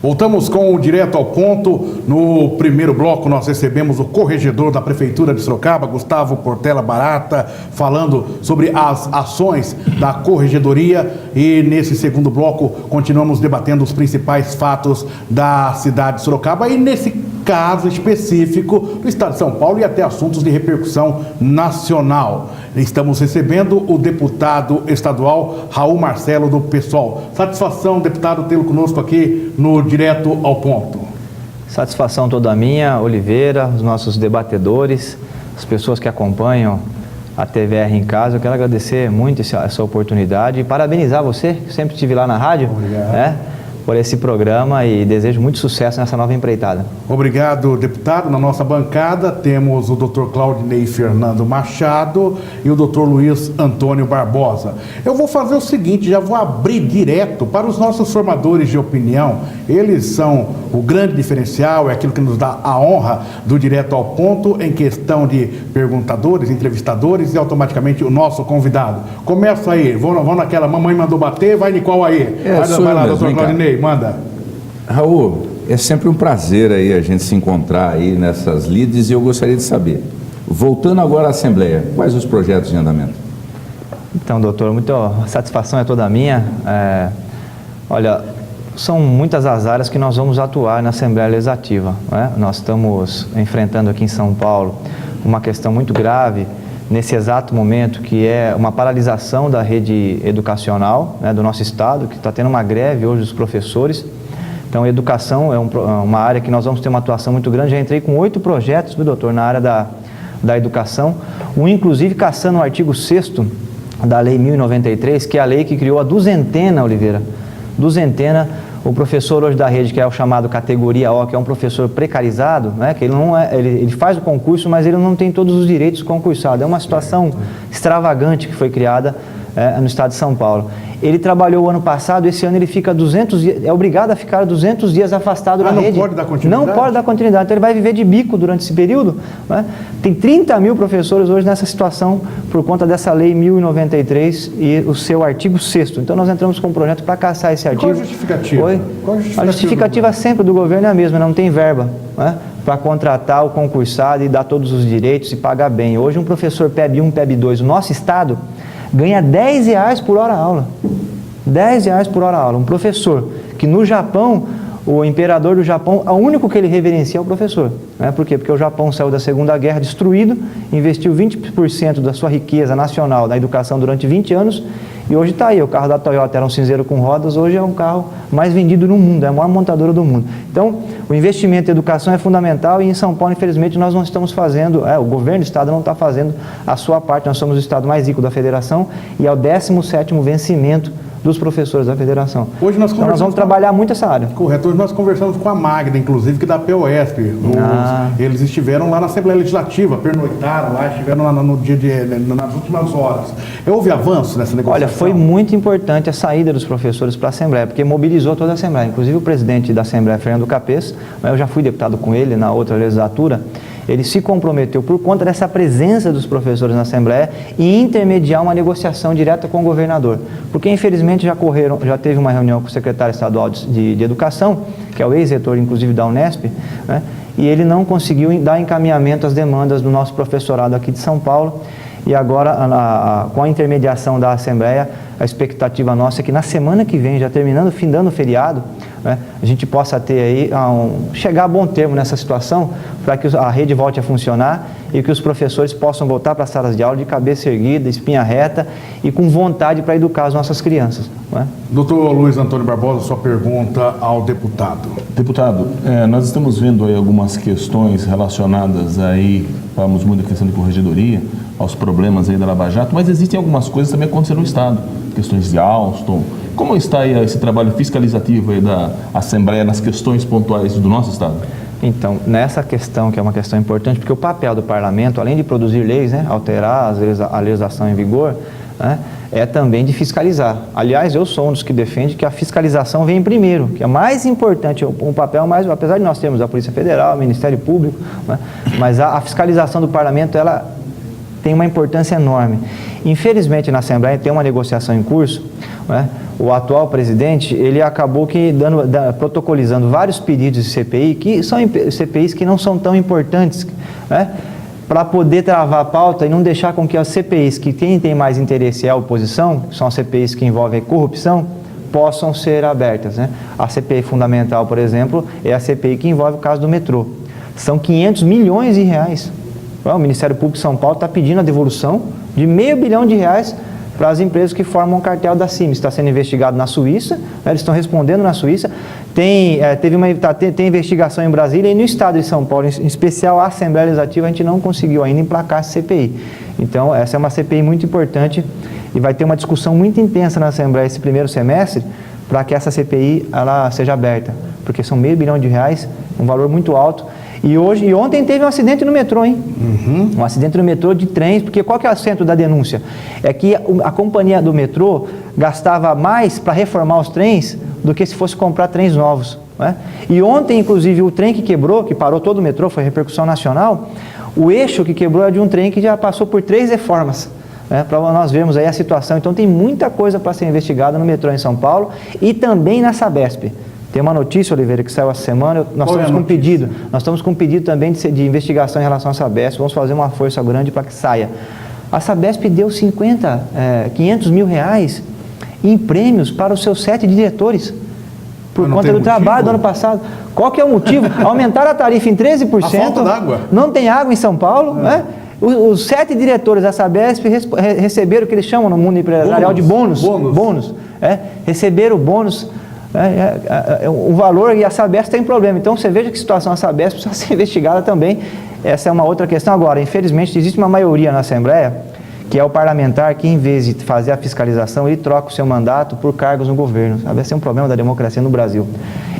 Voltamos com o Direto ao Ponto. No primeiro bloco nós recebemos o corregedor da Prefeitura de Sorocaba, Gustavo Portela Barata, falando sobre as ações da corregedoria, e nesse segundo bloco continuamos debatendo os principais fatos da cidade de Sorocaba e nesse caso específico do estado de São Paulo e até assuntos de repercussão nacional. Estamos recebendo o deputado estadual Raul Marcelo do PSOL. Satisfação, deputado, tê-lo conosco aqui no Direto ao Ponto. Satisfação toda minha, Oliveira, os nossos debatedores, as pessoas que acompanham a TVR em casa. Eu quero agradecer muito essa oportunidade e parabenizar você, que sempre estive lá na rádio. Obrigado. Por esse programa, e desejo muito sucesso nessa nova empreitada. Obrigado, deputado. Na nossa bancada temos o Dr. Claudinei Fernando Machado e o Dr. Luiz Antônio Barbosa. Eu vou fazer o seguinte, já vou abrir direto para os nossos formadores de opinião. Eles são o grande diferencial, é aquilo que nos dá a honra do Direto ao Ponto em questão de perguntadores, entrevistadores e automaticamente o nosso convidado. Começa aí, vamos naquela, mamãe mandou bater, vai Nicole aí. Vai lá, Dr. Claudinei. Manda. Raul, é sempre um prazer aí a gente se encontrar aí nessas lides, e eu gostaria de saber, voltando agora à Assembleia, quais os projetos em andamento? Então, doutor, a satisfação é toda minha. Olha, são muitas as áreas que nós vamos atuar na Assembleia Legislativa, né? Nós estamos enfrentando aqui em São Paulo uma questão muito grave nesse exato momento, que é uma paralisação da rede educacional, né, do nosso estado, que está tendo uma greve hoje dos professores. Então, a educação é uma área que nós vamos ter uma atuação muito grande. Já entrei com 8 projetos, viu, doutor, na área da educação, inclusive caçando o artigo 6º da Lei 1093, que é a lei que criou a duzentena, Oliveira, o professor hoje da rede, que é o chamado categoria O, que é um professor precarizado, né, que ele faz o concurso, mas ele não tem todos os direitos concursados. É uma situação extravagante que foi criada no estado de São Paulo. Ele trabalhou o ano passado, esse ano ele fica 200 dias, é obrigado a ficar 200 dias afastado da rede. Não pode dar continuidade? Não pode dar continuidade, então ele vai viver de bico durante esse período, né? Tem 30 mil professores hoje nessa situação por conta dessa lei 1093 e o seu artigo 6º. Então nós entramos com um projeto para caçar esse artigo. Qual a justificativa? A justificativa sempre do governo é a mesma, não tem verba, né, para contratar o concursado e dar todos os direitos e pagar bem. Hoje um professor PEB 1, PEB 2, o nosso estado ganha R$10 por hora aula. R$10 por hora aula. Um professor que no Japão, o imperador do Japão, o único que ele reverencia é o professor. Né? Por quê? Porque o Japão saiu da Segunda Guerra destruído, investiu 20% da sua riqueza nacional na educação durante 20 anos, e hoje está aí. O carro da Toyota era um cinzeiro com rodas, hoje é um carro mais vendido no mundo, é a maior montadora do mundo. Então, o investimento em educação é fundamental, e em São Paulo, infelizmente, nós não estamos fazendo, o governo do estado não está fazendo a sua parte. Nós somos o estado mais rico da federação e é o 17º vencimento dos professores da federação. Hoje nós vamos trabalhar muito essa área. Correto. Hoje nós conversamos com a Magda, inclusive, que da POSP. Eles estiveram lá na Assembleia Legislativa, pernoitaram lá, estiveram lá no dia nas últimas horas. Houve avanço nessa negociação? Olha, foi muito importante a saída dos professores para a Assembleia, porque mobilizou toda a Assembleia. Inclusive o presidente da Assembleia, Fernando Capês, eu já fui deputado com ele na outra legislatura, ele se comprometeu, por conta dessa presença dos professores na Assembleia, em intermediar uma negociação direta com o governador. Porque, infelizmente, já teve uma reunião com o secretário estadual de Educação, que é o ex-reitor, inclusive, da Unesp, né, e ele não conseguiu dar encaminhamento às demandas do nosso professorado aqui de São Paulo. E agora, com a intermediação da Assembleia, a expectativa nossa é que na semana que vem, já terminando, findando o feriado, né, a gente possa ter aí, chegar a bom termo nessa situação, para que a rede volte a funcionar e que os professores possam voltar para as salas de aula de cabeça erguida, espinha reta e com vontade para educar as nossas crianças. Não é? Doutor Luiz Antônio Barbosa, sua pergunta ao deputado. Deputado, nós estamos vendo aí algumas questões relacionadas aí, falamos muito da questão de corregedoria, aos problemas aí da Lava Jato, mas existem algumas coisas também acontecendo no Estado, questões de Alstom. Como está aí esse trabalho fiscalizativo aí da Assembleia nas questões pontuais do nosso Estado? Então, nessa questão, que é uma questão importante, porque o papel do parlamento, além de produzir leis, né, alterar a legislação em vigor, né, é também de fiscalizar. Aliás, eu sou um dos que defende que a fiscalização vem primeiro, que é mais importante, um papel mais, apesar de nós termos a Polícia Federal, o Ministério Público, né, mas a fiscalização do parlamento, ela tem uma importância enorme. Infelizmente, na Assembleia tem uma negociação em curso, né? O atual presidente, ele acabou protocolizando vários pedidos de CPI, que são CPIs que não são tão importantes, né? Para poder travar a pauta e não deixar com que as CPIs, que quem tem mais interesse é a oposição, que são as CPIs que envolvem corrupção, possam ser abertas, né? A CPI fundamental, por exemplo, é a CPI que envolve o caso do metrô. São 500 milhões de reais. O Ministério Público de São Paulo está pedindo a devolução de R$500 milhão para as empresas que formam o cartel da Cimes. Está sendo investigado na Suíça, né? Eles estão respondendo na Suíça. Tem investigação em Brasília e no estado de São Paulo, em especial a Assembleia Legislativa, a gente não conseguiu ainda emplacar essa CPI. Então, essa é uma CPI muito importante e vai ter uma discussão muito intensa na Assembleia esse primeiro semestre para que essa CPI ela seja aberta, porque são R$500 milhões, um valor muito alto. E ontem teve um acidente no metrô, hein? Um acidente no metrô de trens, porque qual que é o centro da denúncia? É que a companhia do metrô gastava mais para reformar os trens do que se fosse comprar trens novos, né? E ontem, inclusive, o trem que quebrou, que parou todo o metrô, foi repercussão nacional, o eixo que quebrou é de um trem que já passou por 3 reformas, né? Para nós vermos aí a situação. Então tem muita coisa para ser investigada no metrô em São Paulo e também na Sabesp. Tem uma notícia, Oliveira, que saiu essa semana, nós estamos com um pedido também de investigação em relação à Sabesp, vamos fazer uma força grande para que saia. A Sabesp deu 500 mil reais em prêmios para os seus 7 diretores, por conta do trabalho do ano passado. Qual que é o motivo? Aumentaram a tarifa em 13%. A falta d'água. Não tem água em São Paulo, né? Os 7 diretores da Sabesp receberam o que eles chamam no mundo empresarial de bônus. Receberam o bônus. O valor, e a Sabesp tem problema. Então você veja que situação a Sabesp precisa ser investigada também. Essa é uma outra questão. Agora, infelizmente, existe uma maioria na Assembleia, que é o parlamentar que, em vez de fazer a fiscalização, ele troca o seu mandato por cargos no governo. Sabe? Esse é um problema da democracia no Brasil.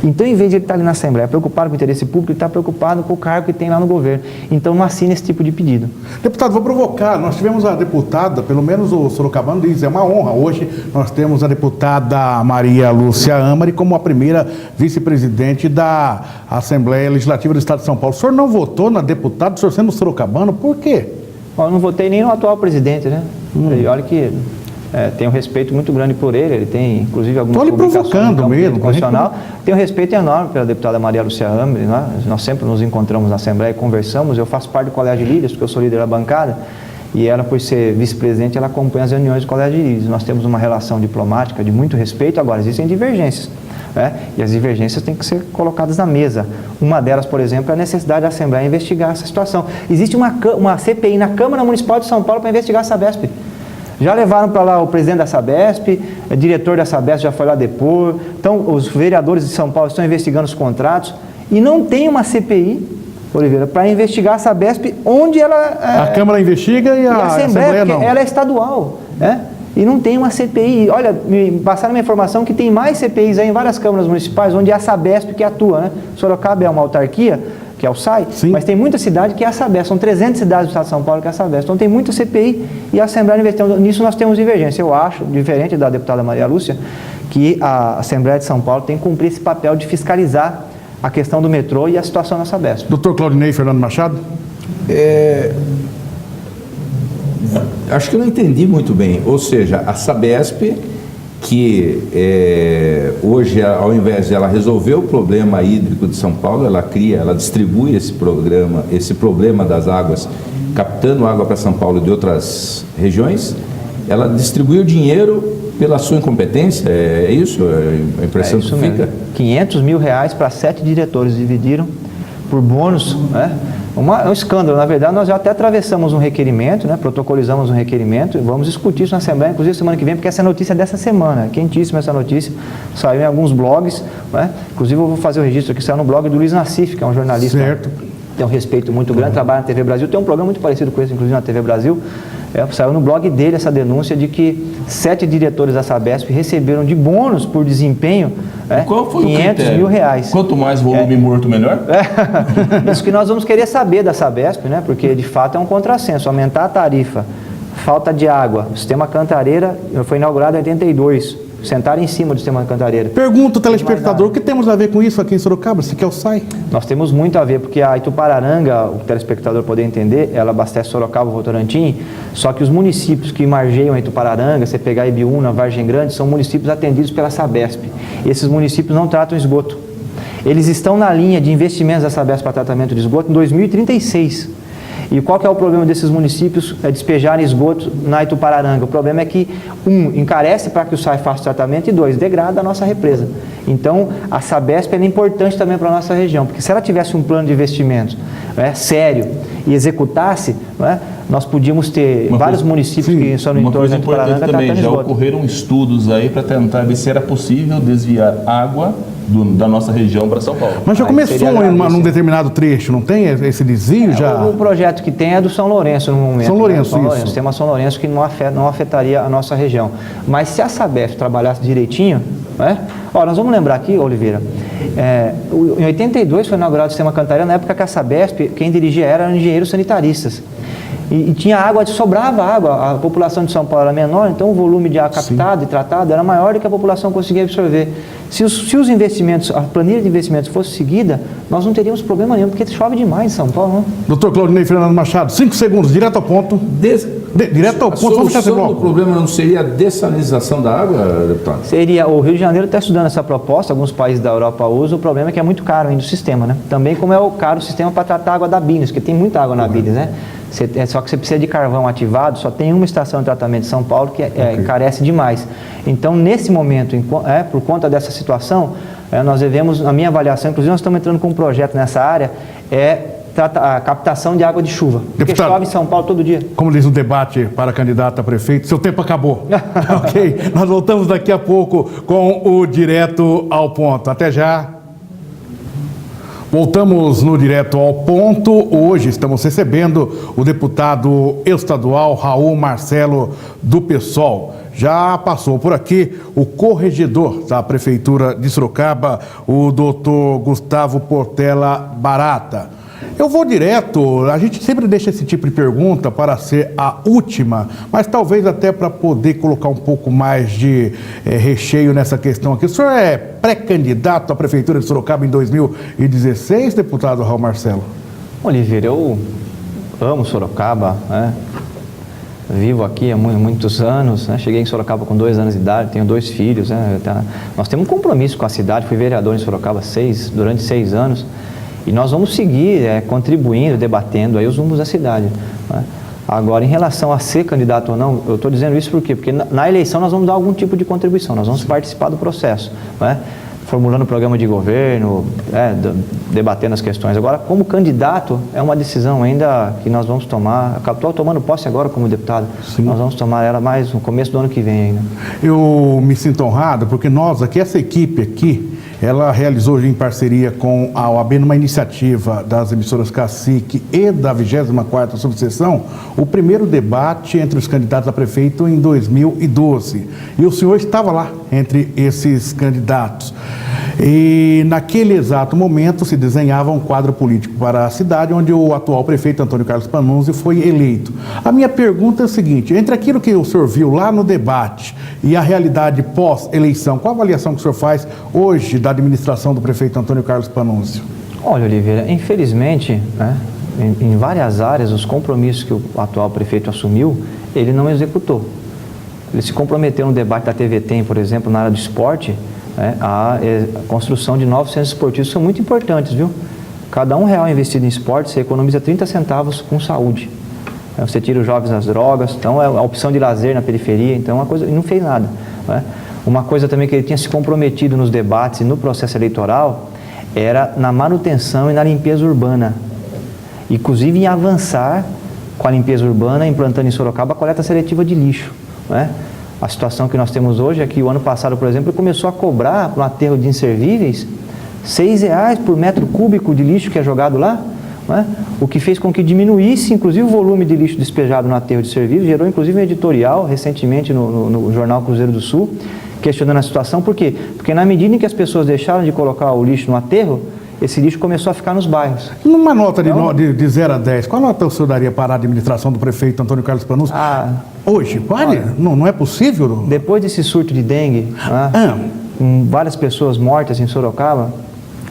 Então, em vez de ele estar ali na Assembleia preocupado com o interesse público, ele está preocupado com o cargo que tem lá no governo. Então, não assina esse tipo de pedido. Deputado, vou provocar. Nós tivemos a deputada, pelo menos o sorocabano diz, é uma honra. Hoje nós temos a deputada Maria Lúcia Amari como a primeira vice-presidente da Assembleia Legislativa do Estado de São Paulo. O senhor não votou na deputada, o senhor sendo sorocabano, por quê? Eu não votei nem no atual presidente, né? E olha que tenho um respeito muito grande por ele tem inclusive algumas publicações no campo constitucional. Tenho um respeito enorme pela deputada Maria Lúcia Amari, né? Nós sempre nos encontramos na Assembleia e conversamos. Eu faço parte do Colégio de Líderes, porque eu sou líder da bancada, e ela, por ser vice-presidente, ela acompanha as reuniões do Colégio de Líderes. Nós temos uma relação diplomática de muito respeito. Agora, existem divergências, né? E as divergências têm que ser colocadas na mesa. Uma delas, por exemplo, é a necessidade da Assembleia investigar essa situação. Existe uma CPI na Câmara Municipal de São Paulo para investigar a Sabesp. Já levaram para lá o presidente da Sabesp, o diretor da Sabesp já foi lá depor. Então, os vereadores de São Paulo estão investigando os contratos e não tem uma CPI, Oliveira, para investigar a Sabesp, onde ela... A Câmara investiga e a Assembleia não. Ela é estadual, né? E não tem uma CPI. Olha, me passaram uma informação que tem mais CPIs aí em várias câmaras municipais, onde é a Sabesp que atua, né? Sorocaba é uma autarquia, que é o SAI, mas tem muita cidade que é a Sabesp. São 300 cidades do estado de São Paulo que é a Sabesp. Então tem muita CPI e a Assembleia investigando. Nisso nós temos divergência. Eu acho, diferente da deputada Maria Lúcia, que a Assembleia de São Paulo tem que cumprir esse papel de fiscalizar a questão do metrô e a situação na Sabesp. Doutor Claudinei Fernando Machado? Acho que eu não entendi muito bem. Ou seja, a Sabesp, que hoje, ao invés de ela resolver o problema hídrico de São Paulo, ela distribui esse problema das águas, captando água para São Paulo de outras regiões, ela distribui o dinheiro pela sua incompetência, é isso? A impressão que fica? 500 mil reais para 7 diretores, dividiram por bônus, né? É um escândalo. Na verdade, nós já até atravessamos um requerimento, né? Protocolizamos um requerimento e vamos discutir isso na Assembleia, inclusive semana que vem, porque essa notícia é dessa semana, quentíssima essa notícia, saiu em alguns blogs, né? Inclusive eu vou fazer o registro aqui, saiu no blog do Luiz Nassif, que é um jornalista, certo, tem um respeito muito grande, trabalha na TV Brasil, tem um programa muito parecido com esse, inclusive na TV Brasil. Saiu no blog dele essa denúncia de que 7 diretores da Sabesp receberam de bônus por desempenho qual foi 500 mil reais. Quanto mais volume morto, melhor? Isso que nós vamos querer saber da Sabesp, né? Porque de fato é um contrassenso. Aumentar a tarifa, falta de água, o sistema Cantareira foi inaugurado em 82. sentar em cima do sistema Cantareira. Pergunta o telespectador, o que temos a ver com isso aqui em Sorocaba? Se quer o SAI? Nós temos muito a ver, porque a Itupararanga, o telespectador poder entender, ela abastece Sorocaba, Votorantim, só que os municípios que margeiam a Itupararanga, você pegar Ibiúna, Vargem Grande, são municípios atendidos pela Sabesp. Esses municípios não tratam esgoto. Eles estão na linha de investimentos da Sabesp para tratamento de esgoto em 2036. E qual que é o problema desses municípios despejarem esgoto na Itupararanga? O problema é que, encarece para que o SAI faça o tratamento e 2, degrada a nossa represa. Então, a Sabesp é importante também para a nossa região, porque se ela tivesse um plano de investimentos sério e executasse, nós podíamos ter vários municípios que são no entorno da Itupararanga também, já ocorreram estudos aí para tentar ver se era possível desviar água da nossa região para São Paulo. Mas já começou num determinado trecho, não tem esse desvio já? O projeto que tem é do São Lourenço no momento. São Lourenço, isso. O sistema São Lourenço que não afetaria a nossa região. Mas se a Sabesp trabalhasse direitinho, nós vamos lembrar aqui, Oliveira, em 82 foi inaugurado o sistema Cantareira, na época que a Sabesp, quem dirigia eram engenheiros sanitaristas. E tinha água, sobrava água, a população de São Paulo era menor, então o volume de água captado e tratado era maior do que a população conseguia absorver. Se os investimentos, a planilha de investimentos fosse seguida, nós não teríamos problema nenhum, porque chove demais em São Paulo, né? Doutor Claudinei Fernando Machado, 5 segundos, direto ao ponto. Direto ao ponto, vamos fechar esse bloco. O problema não seria a dessalinização da água, deputado? Seria, o Rio de Janeiro está estudando essa proposta, alguns países da Europa usam, o problema é que é muito caro ainda o sistema, né? Também como é o caro o sistema para tratar a água da Bines, porque tem muita água na Bines, né? Só que você precisa de carvão ativado, só tem uma estação de tratamento de São Paulo que encarece demais. Então, nesse momento, por conta dessa situação, nós devemos, na minha avaliação, inclusive nós estamos entrando com um projeto nessa área, a captação de água de chuva. Porque Deputado, chove em São Paulo todo dia. Como diz o debate para candidato a prefeito, seu tempo acabou. Ok? Nós voltamos daqui a pouco com o Direto ao Ponto. Até já. Voltamos no Direto ao Ponto. Hoje estamos recebendo o deputado estadual Raul Marcelo do PSOL. Já passou por aqui o corregedor da Prefeitura de Sorocaba, o doutor Gustavo Portela Barata. Eu vou direto, a gente sempre deixa esse tipo de pergunta para ser a última, mas talvez até para poder colocar um pouco mais de recheio nessa questão aqui. O senhor é pré-candidato à Prefeitura de Sorocaba em 2016, deputado Raul Marcelo? Oliveira, eu amo Sorocaba, vivo aqui há muitos anos, cheguei em Sorocaba com 2 anos de idade, tenho 2 filhos, nós temos um compromisso com a cidade, fui vereador em Sorocaba durante 6 anos, e nós vamos seguir contribuindo, debatendo aí os rumos da cidade. Agora, em relação a ser candidato ou não, eu estou dizendo isso por quê? Porque na eleição nós vamos dar algum tipo de contribuição, nós vamos participar do processo, formulando programa de governo, debatendo as questões. Agora, como candidato, é uma decisão ainda que nós vamos tomar. Estou tomando posse agora como deputado. Sim. Nós vamos tomar ela mais no começo do ano que vem ainda. Eu me sinto honrado porque nós aqui, essa equipe aqui, ela realizou em parceria com a OAB, numa iniciativa das emissoras Cacique e da 24ª subseção, o primeiro debate entre os candidatos a prefeito em 2012. E o senhor estava lá entre esses candidatos. E naquele exato momento se desenhava um quadro político para a cidade, onde o atual prefeito Antônio Carlos Panunzi foi eleito. A minha pergunta é a seguinte: entre aquilo que o senhor viu lá no debate e a realidade pós-eleição, qual a avaliação que o senhor faz hoje da administração do prefeito Antônio Carlos Panunzi? Olha, Oliveira, infelizmente, em várias áreas, os compromissos que o atual prefeito assumiu, ele não executou. Ele se comprometeu no debate da TV Tem, por exemplo, na área do esporte, a construção de novos centros esportivos são muito importantes, viu? Cada R$1 investido em esporte, você economiza 30 centavos com saúde. Você tira os jovens das drogas, então é a opção de lazer na periferia, então é uma coisa, e não fez nada. Uma coisa também que ele tinha se comprometido nos debates e no processo eleitoral era na manutenção e na limpeza urbana, inclusive em avançar com a limpeza urbana, implantando em Sorocaba a coleta seletiva de lixo. A situação que nós temos hoje é que o ano passado, por exemplo, ele começou a cobrar para um aterro de inservíveis R$6 por metro cúbico de lixo que é jogado lá, o que fez com que diminuísse, inclusive, o volume de lixo despejado no aterro de serviços, gerou, inclusive, um editorial recentemente no jornal Cruzeiro do Sul, questionando a situação. Por quê? Porque na medida em que as pessoas deixaram de colocar o lixo no aterro, esse lixo começou a ficar nos bairros. Numa nota de 0 a 10, qual nota o senhor daria para a administração do prefeito Antônio Carlos Panunzio? Hoje, vale? Não é possível? Depois desse surto de dengue, com várias pessoas mortas em Sorocaba,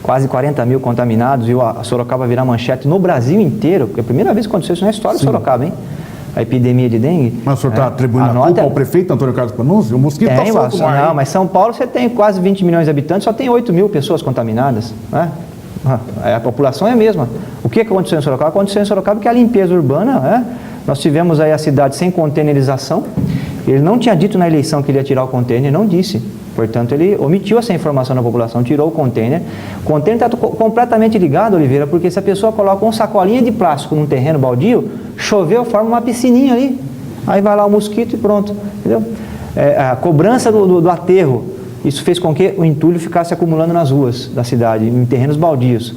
quase 40 mil contaminados, e a Sorocaba virar manchete no Brasil inteiro, porque é a primeira vez que aconteceu isso na história de Sorocaba, hein? A epidemia de dengue. Mas o senhor está atribuindo a culpa ao prefeito Antônio Carlos Panunzio? O mosquito está solto no ar. Não, mas São Paulo você tem quase 20 milhões de habitantes, só tem 8 mil pessoas contaminadas, né? A população é a mesma. O que aconteceu em Sorocaba? Aconteceu em Sorocaba que a limpeza urbana, né? Nós tivemos aí a cidade sem containerização. Ele não tinha dito na eleição que ele ia tirar o container, não disse. Portanto, ele omitiu essa informação da população, tirou o container. O container está completamente ligado, Oliveira, porque se a pessoa coloca uma sacolinha de plástico num terreno baldio, choveu, forma uma piscininha ali. Aí vai lá o mosquito e pronto. Entendeu? A cobrança do aterro, isso fez com que o entulho ficasse acumulando nas ruas da cidade, em terrenos baldios.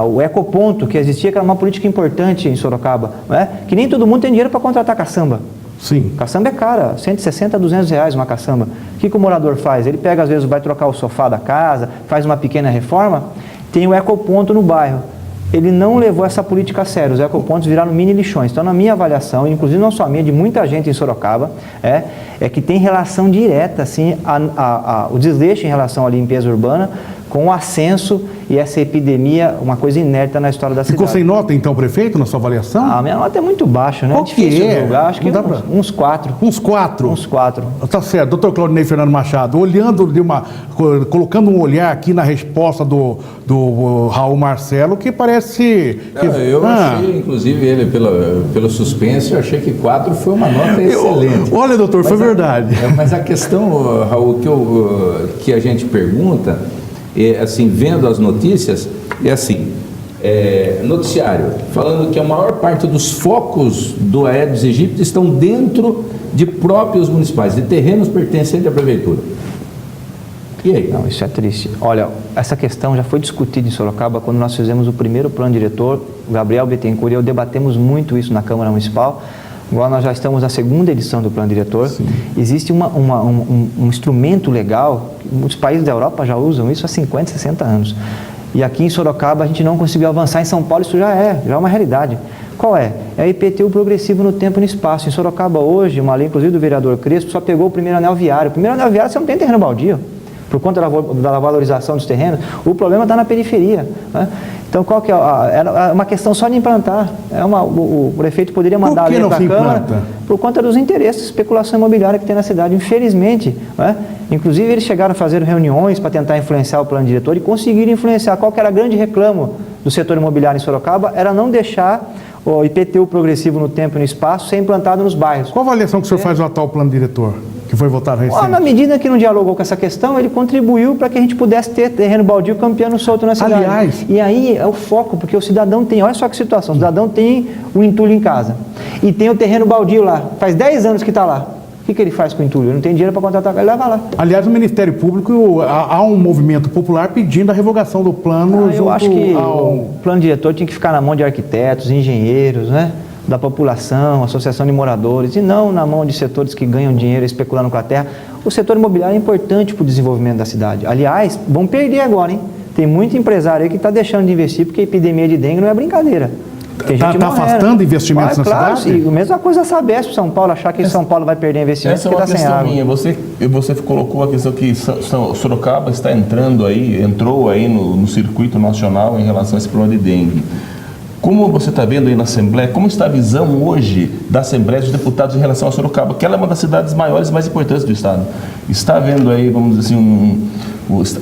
O ecoponto que existia, que era uma política importante em Sorocaba, né? Que nem todo mundo tem dinheiro para contratar caçamba. Sim. Caçamba é cara, 160 a 200 reais uma caçamba. O que o morador faz? Ele pega, às vezes, vai trocar o sofá da casa, faz uma pequena reforma, tem o ecoponto no bairro. Ele não levou essa política a sério, os ecopontos viraram mini lixões. Então, na minha avaliação, inclusive não só a minha, de muita gente em Sorocaba, é que tem relação direta, assim, o desleixo em relação à limpeza urbana com o ascenso e essa epidemia, uma coisa inédita na história da cidade. Ficou sem nota, então, prefeito, na sua avaliação? A minha nota é muito baixa, né? Qual que é? Julgar. Acho que uns 4. Uns 4? Uns 4. Tá certo. Doutor Claudinei Fernando Machado, colocando um olhar aqui na resposta do Raul Marcelo, que parece... Eu achei, inclusive, ele, pelo suspense, eu achei que 4 foi uma nota excelente. Olha, doutor, foi verdade. Mas a questão, Raul, que a gente pergunta... assim, vendo as notícias, é assim, noticiário, falando que a maior parte dos focos do Aedes aegypti estão dentro de próprios municipais, de terrenos pertencentes à prefeitura. E aí? Não, isso é triste. Olha, essa questão já foi discutida em Sorocaba quando nós fizemos o primeiro plano diretor, o Gabriel Bittencourt e eu debatemos muito isso na Câmara Municipal. Agora nós já estamos na segunda edição do plano diretor. Sim. Existe um instrumento legal, muitos países da Europa já usam isso há 50, 60 anos. E aqui em Sorocaba a gente não conseguiu avançar, em São Paulo isso já é uma realidade. Qual é? É a IPTU progressivo no tempo e no espaço. Em Sorocaba hoje, uma lei inclusive do vereador Crespo, só pegou o primeiro anel viário. O primeiro anel viário você não tem terreno baldio, por conta da valorização dos terrenos. O problema está na periferia, né? Então, qual que é? É uma questão só de implantar. O prefeito poderia mandar a lei para a Câmara por conta dos interesses de especulação imobiliária que tem na cidade, infelizmente, né? Inclusive, eles chegaram a fazer reuniões para tentar influenciar o plano diretor e conseguiram influenciar. Qual que era o grande reclamo do setor imobiliário em Sorocaba? Era não deixar o IPTU progressivo no tempo e no espaço ser implantado nos bairros. Qual a avaliação que o senhor faz do atual plano diretor, que foi votado recentemente? Na medida que não dialogou com essa questão, ele contribuiu para que a gente pudesse ter terreno baldio campeando solto na cidade. Aliás... E aí é o foco, porque o cidadão tem, olha só que situação, o cidadão tem o entulho em casa e tem o terreno baldio lá, faz 10 anos que está lá. O que ele faz com o entulho? Ele não tem dinheiro para contratar, ele leva lá. Aliás, no Ministério Público há um movimento popular pedindo a revogação do plano. Eu acho que o plano diretor tinha que ficar na mão de arquitetos, engenheiros, né? Da população, associação de moradores, e não na mão de setores que ganham dinheiro especulando com a terra. O setor imobiliário é importante para o desenvolvimento da cidade. Aliás, vão perder agora, hein? Tem muito empresário aí que está deixando de investir porque a epidemia de dengue não é brincadeira. Está afastando investimentos na cidade? Sim, a mesma coisa a Sabesp, São Paulo, achar que São Paulo vai perder investimentos porque está sem água. Essa é uma questão minha. Você colocou a questão que Sorocaba entrou aí no circuito nacional em relação a esse problema de dengue. Como você está vendo aí na Assembleia, como está a visão hoje da Assembleia dos deputados em relação a Sorocaba, que ela é uma das cidades maiores e mais importantes do Estado? Está havendo aí, vamos dizer assim,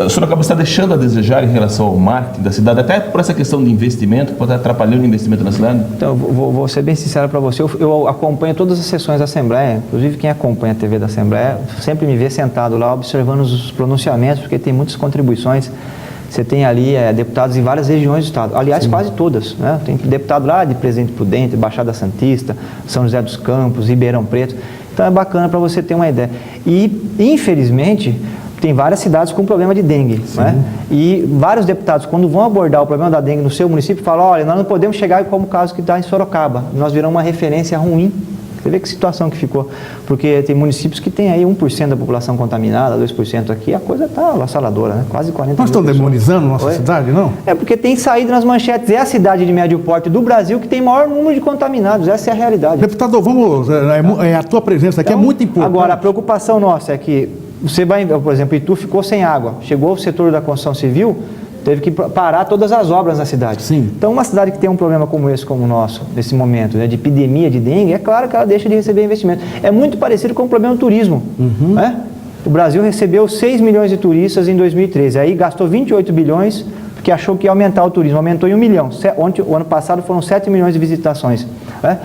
Sorocaba está deixando a desejar em relação ao marketing da cidade, até por essa questão de investimento, que pode estar atrapalhando o investimento na cidade? Então, vou ser bem sincero para você, eu acompanho todas as sessões da Assembleia, inclusive quem acompanha a TV da Assembleia, sempre me vê sentado lá observando os pronunciamentos, porque tem muitas contribuições. Você tem ali deputados em várias regiões do estado, aliás, sim, quase todas, né? Tem deputado lá de Presidente Prudente, Baixada Santista, São José dos Campos, Ribeirão Preto. Então é bacana para você ter uma ideia. E, infelizmente, tem várias cidades com problema de dengue, né? E vários deputados, quando vão abordar o problema da dengue no seu município, falam: olha, nós não podemos chegar como o caso que está em Sorocaba, nós viramos uma referência ruim Você vê que situação que ficou, porque tem municípios que tem aí 1% da população contaminada, 2% aqui, a coisa está avassaladora, né? Quase 40 Nós mil estamos demonizando nossa cidade, não? É porque tem saído nas manchetes, é a cidade de médio porte do Brasil que tem maior número de contaminados, essa é a realidade. Deputado, vamos, a tua presença aqui é muito importante. Agora, a preocupação nossa é que você vai, por exemplo, Itu ficou sem água, chegou o setor da construção civil, teve que parar todas as obras na cidade. Sim. Então, uma cidade que tem um problema como esse, como o nosso, nesse momento, né, de epidemia de dengue, é claro que ela deixa de receber investimento. É muito parecido com o problema do turismo. Né? O Brasil recebeu 6 milhões de turistas em 2013, aí gastou 28 bilhões, porque achou que ia aumentar o turismo, aumentou em 1 milhão. O ano passado foram 7 milhões de visitações. Né?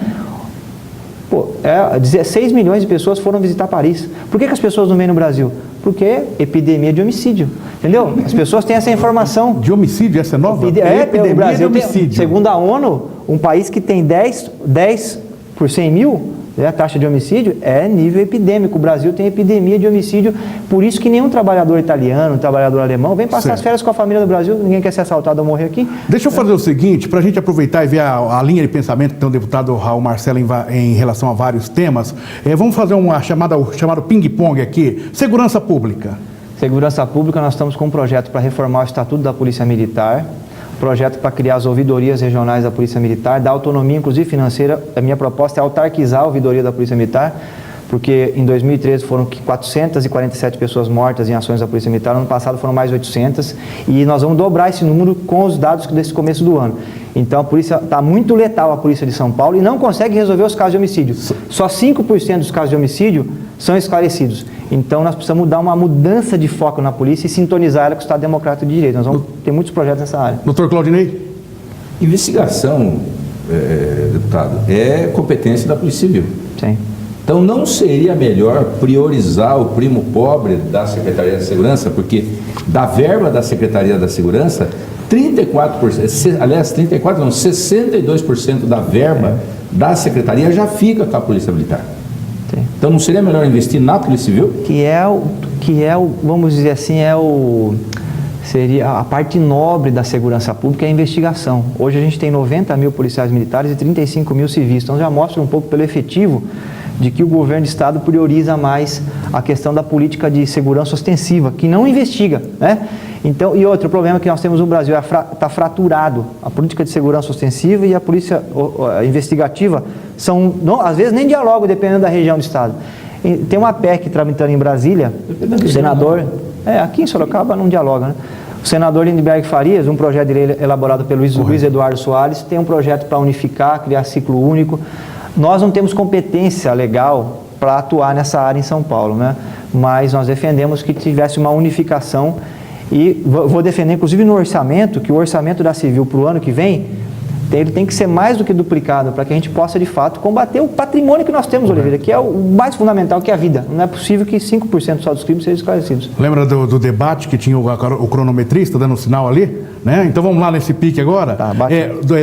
16 milhões de pessoas foram visitar Paris. Por que as pessoas não vêm no Brasil? Porque epidemia de homicídio, entendeu? As pessoas têm essa informação. De homicídio, essa é nova? Epidemia o Brasil de homicídio. Segundo a ONU, um país que tem 10 por 100 mil, a taxa de homicídio é nível epidêmico. O Brasil tem epidemia de homicídio, por isso que nenhum trabalhador italiano, trabalhador alemão vem passar as férias com a família do Brasil, ninguém quer ser assaltado ou morrer aqui. Deixa eu fazer o seguinte, para a gente aproveitar e ver a linha de pensamento que tem o deputado Raul Marcelo em relação a vários temas, vamos fazer uma chamado ping-pong aqui, segurança pública. Segurança pública, nós estamos com um projeto para reformar o Estatuto da Polícia Militar, projeto para criar as ouvidorias regionais da Polícia Militar, dar autonomia, inclusive financeira. A minha proposta é autarquizar a ouvidoria da Polícia Militar, porque em 2013 foram 447 pessoas mortas em ações da Polícia Militar, no ano passado foram mais 800, e nós vamos dobrar esse número com os dados desse começo do ano. Então a polícia está muito letal, a Polícia de São Paulo, e não consegue resolver os casos de homicídio. Só 5% dos casos de homicídio são esclarecidos. Então nós precisamos dar uma mudança de foco na polícia e sintonizar ela com o Estado Democrático de Direito. Nós vamos ter muitos projetos nessa área. Doutor Claudinei? Investigação, deputado, é competência da Polícia Civil. Sim. Então não seria melhor priorizar o primo pobre da Secretaria da Segurança, porque da verba da Secretaria da Segurança, 62% da verba da Secretaria já fica com a Polícia Militar. Sim. Então não seria melhor investir na Polícia Civil? Vamos dizer assim, seria a parte nobre da segurança pública, é a investigação. Hoje a gente tem 90 mil policiais militares e 35 mil civis, então já mostra um pouco pelo efetivo de que o governo de estado prioriza mais a questão da política de segurança ostensiva, que não investiga, né? Então, e outro problema que nós temos no Brasil, está fraturado. A política de segurança ostensiva e a polícia investigativa às vezes nem dialogam, dependendo da região do estado. Tem uma PEC tramitando em Brasília, o senador, aqui em Sorocaba não dialoga, né? O senador Lindenberg Farias, um projeto de lei elaborado pelo Luiz Eduardo Soares, tem um projeto para unificar, criar ciclo único. Nós não temos competência legal para atuar nessa área em São Paulo, né? Mas nós defendemos que tivesse uma unificação e vou defender, inclusive no orçamento, que o orçamento da Civil para o ano que vem, ele tem que ser mais do que duplicado para que a gente possa, de fato, combater o patrimônio que nós temos, Oliveira, que é o mais fundamental, que é a vida. Não é possível que 5% só dos crimes sejam esclarecidos. Lembra do debate que tinha o cronometrista dando sinal ali? Né? Então vamos lá nesse pique agora. Tá,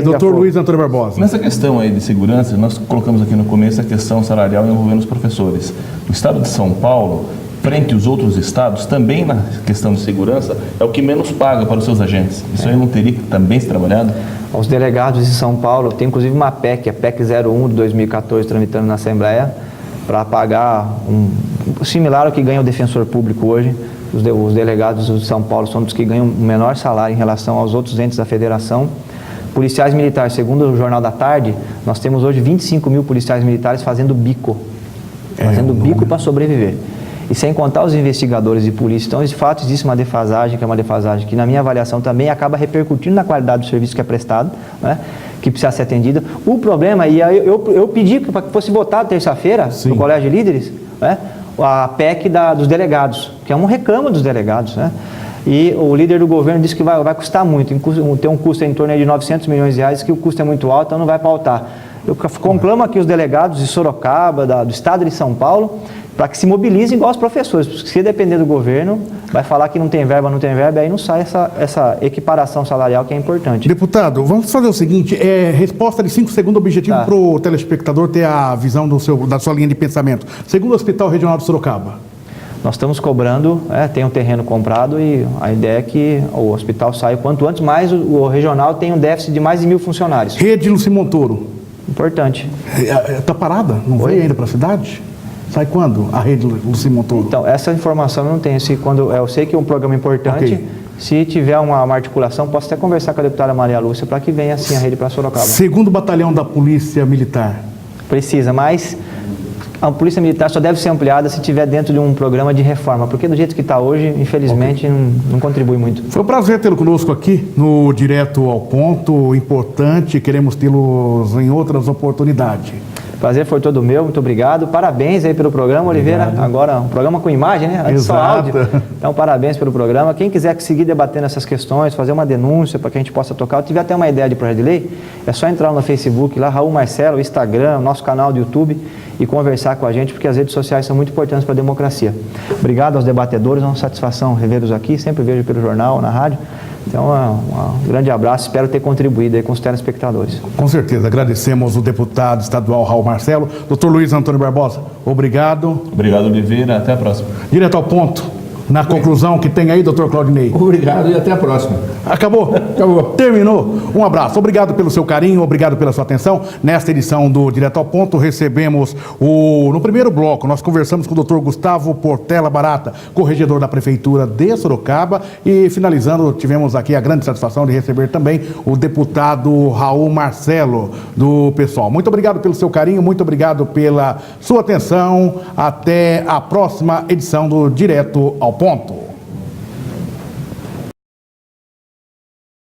doutor Luiz Antônio Barbosa. Nessa questão aí de segurança, nós colocamos aqui no começo a questão salarial envolvendo os professores. O estado de São Paulo, frente aos outros estados, também na questão de segurança, é o que menos paga para os seus agentes. Isso aí não teria que também ser trabalhado? Os delegados de São Paulo, tem inclusive uma PEC, a PEC 01 de 2014, tramitando na Assembleia, para pagar similar ao que ganha o defensor público hoje. Os delegados de São Paulo são dos que ganham o menor salário em relação aos outros entes da federação. Policiais militares, segundo o Jornal da Tarde, nós temos hoje 25 mil policiais militares fazendo bico. Bico para sobreviver. E sem contar os investigadores de polícia. Então, de fato, existe uma defasagem, que na minha avaliação também acaba repercutindo na qualidade do serviço que é prestado, né? Que precisa ser atendida. O problema, e aí eu pedi para que fosse votado terça-feira no Colégio de Líderes, né? A PEC dos delegados, que é um reclamo dos delegados, né? E o líder do governo disse que vai custar muito, tem um custo em torno de 900 milhões de reais, que o custo é muito alto, então não vai pautar. Eu conclamo aqui os delegados de Sorocaba, do estado de São Paulo, para que se mobilizem igual os professores, porque se depender do governo, vai falar que não tem verba, e aí não sai essa equiparação salarial que é importante. Deputado, vamos fazer o seguinte, resposta de 5 segundos, objetivo para o telespectador ter a visão da sua linha de pensamento. Segundo o Hospital Regional de Sorocaba. Nós estamos cobrando, tem um terreno comprado e a ideia é que o hospital saia quanto antes, mas o regional tem um déficit de mais de 1.000 funcionários. Rede Luci Montoro. Importante. Está parada? Não veio ainda para a cidade? Sai quando a rede Luci Montoro? Então, essa informação eu não tenho. Eu sei que é um programa importante. Ok. Se tiver uma articulação, posso até conversar com a deputada Maria Lúcia para que venha assim a rede para Sorocaba. Segundo Batalhão da Polícia Militar. Precisa, mas a Polícia Militar só deve ser ampliada se tiver dentro de um programa de reforma, porque do jeito que está hoje, infelizmente, não contribui muito. Foi um prazer tê-lo conosco aqui no Direto ao Ponto, importante, queremos tê-los em outras oportunidades. Prazer foi todo meu, muito obrigado. Parabéns aí pelo programa, Oliveira. Obrigado. Agora, um programa com imagem, né? Antes só Exato. áudio. Então, parabéns pelo programa. Quem quiser seguir debatendo essas questões, fazer uma denúncia para que a gente possa tocar, ou tiver até uma ideia de projeto de lei, é só entrar no Facebook, lá, Raul Marcelo, Instagram, nosso canal do YouTube e conversar com a gente, porque as redes sociais são muito importantes para a democracia. Obrigado aos debatedores, é uma satisfação revê-los aqui, sempre vejo pelo jornal, na rádio. Então, um grande abraço, espero ter contribuído aí com os telespectadores. Com certeza, agradecemos o deputado estadual Raul Marcelo. Doutor Luiz Antônio Barbosa, obrigado. Obrigado, Oliveira. Até a próxima. Direto ao ponto. Na conclusão que tem aí, doutor Claudinei. Obrigado e até a próxima. Acabou? Acabou. Terminou. Um abraço. Obrigado pelo seu carinho, obrigado pela sua atenção. Nesta edição do Direto ao Ponto, recebemos no primeiro bloco, nós conversamos com o doutor Gustavo Portela Barata, corregedor da Prefeitura de Sorocaba, e finalizando, tivemos aqui a grande satisfação de receber também o deputado Raul Marcelo, do PSOL. Muito obrigado pelo seu carinho, muito obrigado pela sua atenção. Até a próxima edição do Direto ao Ponto.